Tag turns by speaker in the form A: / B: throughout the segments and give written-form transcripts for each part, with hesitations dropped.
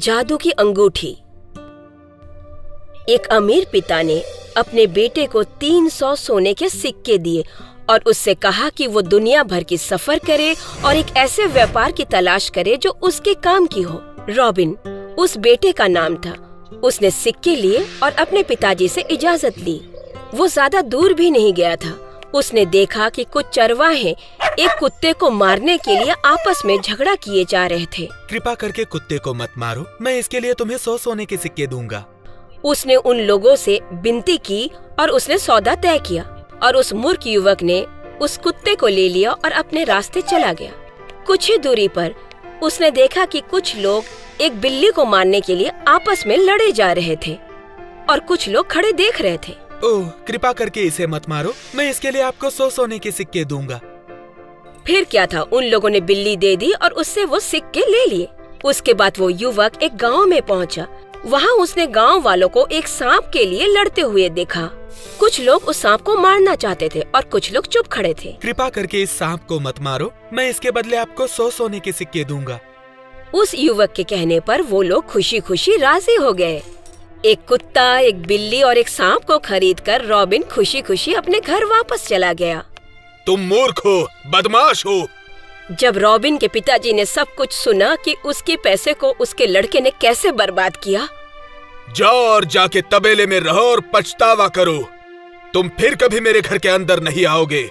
A: जादू की अंगूठी। एक अमीर पिता ने अपने बेटे को 300 सोने के सिक्के दिए और उससे कहा कि वो दुनिया भर की सफर करे और एक ऐसे व्यापार की तलाश करे जो उसके काम की हो। रॉबिन उस बेटे का नाम था। उसने सिक्के लिए और अपने पिताजी से इजाजत ली। वो ज्यादा दूर भी नहीं गया था। उसने देखा कि कुछ चरवाहे एक कुत्ते को मारने के लिए आपस में झगड़ा किए जा रहे थे।
B: कृपा करके कुत्ते को मत मारो, मैं इसके लिए तुम्हें 100 सोने के सिक्के दूंगा।
A: उसने उन लोगों से विनती की और उसने सौदा तय किया और उस मूर्ख युवक ने उस कुत्ते को ले लिया और अपने रास्ते चला गया। कुछ ही दूरी पर उसने देखा कि कुछ लोग एक बिल्ली को मारने के लिए आपस में लड़े जा रहे थे और कुछ लोग खड़े देख रहे थे।
B: ओह, कृपा करके इसे मत मारो, मैं इसके लिए आपको 100 सोने के सिक्के दूंगा।
A: फिर क्या था, उन लोगों ने बिल्ली दे दी और उससे वो सिक्के ले लिए। उसके बाद वो युवक एक गांव में पहुंचा। वहां उसने गांव वालों को एक सांप के लिए लड़ते हुए देखा। कुछ लोग उस सांप को मारना चाहते थे और कुछ लोग चुप खड़े थे।
B: कृपा करके इस सांप को मत मारो, मैं इसके बदले आपको 100 सोने के सिक्के दूंगा।
A: उस युवक के कहने पर वो लोग खुशी खुशी राजी हो गए। एक कुत्ता, एक बिल्ली और एक सांप को खरीदकर रॉबिन खुशी खुशी अपने घर वापस चला गया।
B: तुम मूर्ख हो, बदमाश हो।
A: जब रॉबिन के पिताजी ने सब कुछ सुना कि उसके पैसे को उसके लड़के ने कैसे बर्बाद किया,
B: जाओ और जाके तबेले में रहो और पछतावा करो। तुम फिर कभी मेरे घर के अंदर नहीं आओगे।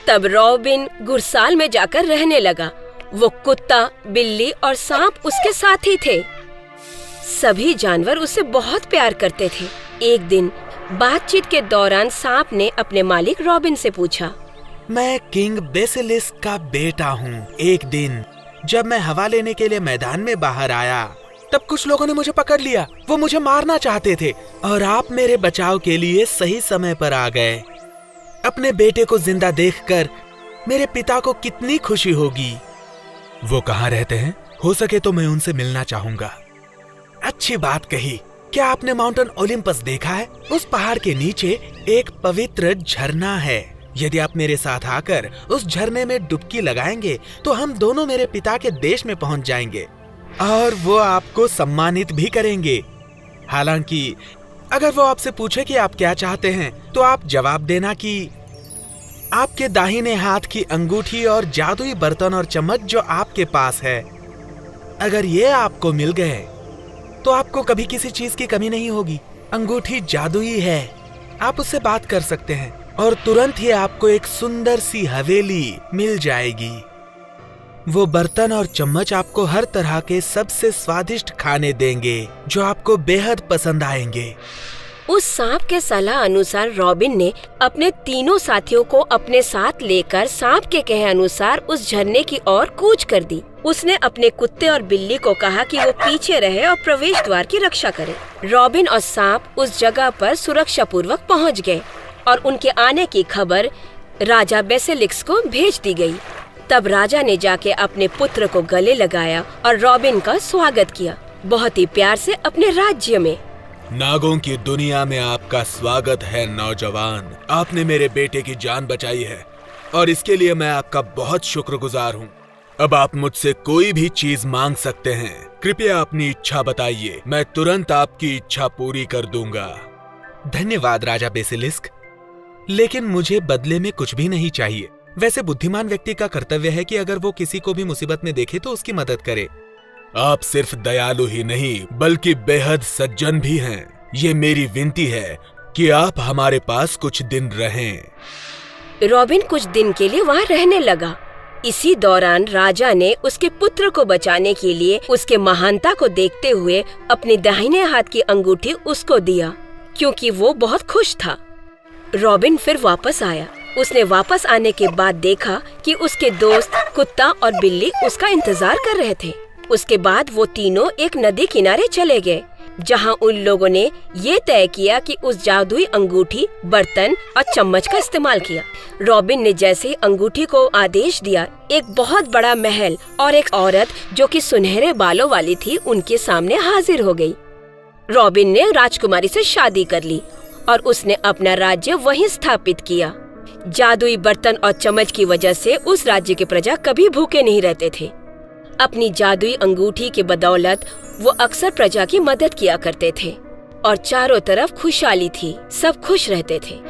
A: तब रॉबिन घुड़साल में जाकर रहने लगा। वो कुत्ता, बिल्ली और सांप उसके साथ ही थे। सभी जानवर उससे बहुत प्यार करते थे। एक दिन बातचीत के दौरान सांप ने अपने मालिक रॉबिन से पूछा,
B: मैं किंग बेसिलिस्क का बेटा हूँ। एक दिन जब मैं हवा लेने के लिए मैदान में बाहर आया, तब कुछ लोगों ने मुझे पकड़ लिया। वो मुझे मारना चाहते थे और आप मेरे बचाव के लिए सही समय पर आ गए। अपने बेटे को जिंदा देखकर मेरे पिता को कितनी खुशी होगी। वो कहाँ रहते हैं? हो सके तो मैं उनसे मिलना चाहूंगा। अच्छी बात कही। क्या आपने माउंटेन ओलिम्पस देखा है? उस पहाड़ के नीचे एक पवित्र झरना है। यदि आप मेरे साथ आकर उस झरने में डुबकी लगाएंगे तो हम दोनों मेरे पिता के देश में पहुंच जाएंगे और वो आपको सम्मानित भी करेंगे। हालांकि अगर वो आपसे पूछे कि आप क्या चाहते हैं तो आप जवाब देना कि आपके दाहिने हाथ की अंगूठी और जादुई बर्तन और चम्मच जो आपके पास है। अगर ये आपको मिल गए तो आपको कभी किसी चीज की कमी नहीं होगी। अंगूठी जादुई है, आप उससे बात कर सकते हैं और तुरंत ही आपको एक सुंदर सी हवेली मिल जाएगी। वो बर्तन और चम्मच आपको हर तरह के सबसे स्वादिष्ट खाने देंगे जो आपको बेहद पसंद आएंगे।
A: उस सांप के सलाह अनुसार रॉबिन ने अपने तीनों साथियों को अपने साथ लेकर सांप के कहे अनुसार उस झरने की ओर कूच कर दी। उसने अपने कुत्ते और बिल्ली को कहा कि वो पीछे रहे और प्रवेश द्वार की रक्षा करे। रॉबिन और सांप उस जगह पर सुरक्षा पूर्वक पहुँच गए और उनके आने की खबर राजा बेसिलिस्क को भेज दी गई। तब राजा ने जाके अपने पुत्र को गले लगाया और रॉबिन का स्वागत किया, बहुत ही प्यार से अपने राज्य में।
B: नागों की दुनिया में आपका स्वागत है नौजवान। आपने मेरे बेटे की जान बचाई है और इसके लिए मैं आपका बहुत शुक्रगुजार हूँ। अब आप मुझसे कोई भी चीज मांग सकते हैं। कृपया अपनी इच्छा बताइए, मैं तुरंत आपकी इच्छा पूरी कर दूंगा। धन्यवाद राजा बेसिलिस्क, लेकिन मुझे बदले में कुछ भी नहीं चाहिए। वैसे बुद्धिमान व्यक्ति का कर्तव्य है कि अगर वो किसी को भी मुसीबत में देखे तो उसकी मदद करे। आप सिर्फ दयालु ही नहीं बल्कि बेहद सज्जन भी हैं। ये मेरी विनती है कि आप हमारे पास कुछ दिन रहें।
A: रॉबिन कुछ दिन के लिए वहाँ रहने लगा। इसी दौरान राजा ने उसके पुत्र को बचाने के लिए उसके महानता को देखते हुए अपने दाहिने हाथ की अंगूठी उसको दिया, क्योंकि वो बहुत खुश था। रॉबिन फिर वापस आया। उसने वापस आने के बाद देखा कि उसके दोस्त कुत्ता और बिल्ली उसका इंतजार कर रहे थे। उसके बाद वो तीनों एक नदी किनारे चले गए, जहां उन लोगों ने ये तय किया कि उस जादुई अंगूठी, बर्तन और चम्मच का इस्तेमाल किया। रॉबिन ने जैसे ही अंगूठी को आदेश दिया, एक बहुत बड़ा महल और एक औरत जो कि सुनहरे बालों वाली थी उनके सामने हाजिर हो गई। रॉबिन ने राजकुमारी से शादी कर ली और उसने अपना राज्य वहीं स्थापित किया। जादुई बर्तन और चम्मच की वजह से उस राज्य के प्रजा कभी भूखे नहीं रहते थे। अपनी जादुई अंगूठी के बदौलत वो अक्सर प्रजा की मदद किया करते थे और चारों तरफ खुशहाली थी, सब खुश रहते थे।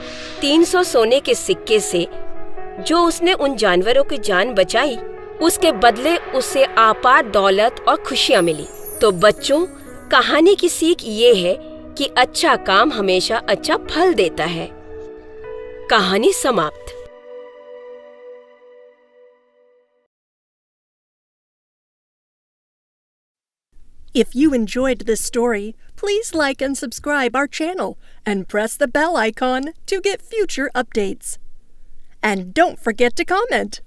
A: 300 सोने के सिक्के से जो उसने उन जानवरों की जान बचाई, उसके बदले उसे आपार दौलत और खुशियाँ मिली। तो बच्चों, कहानी की सीख ये है कि अच्छा काम हमेशा अच्छा फल देता है। कहानी समाप्त।
C: If you enjoyed this story, please like and subscribe our channel and press the bell icon to get future updates. And don't forget to comment.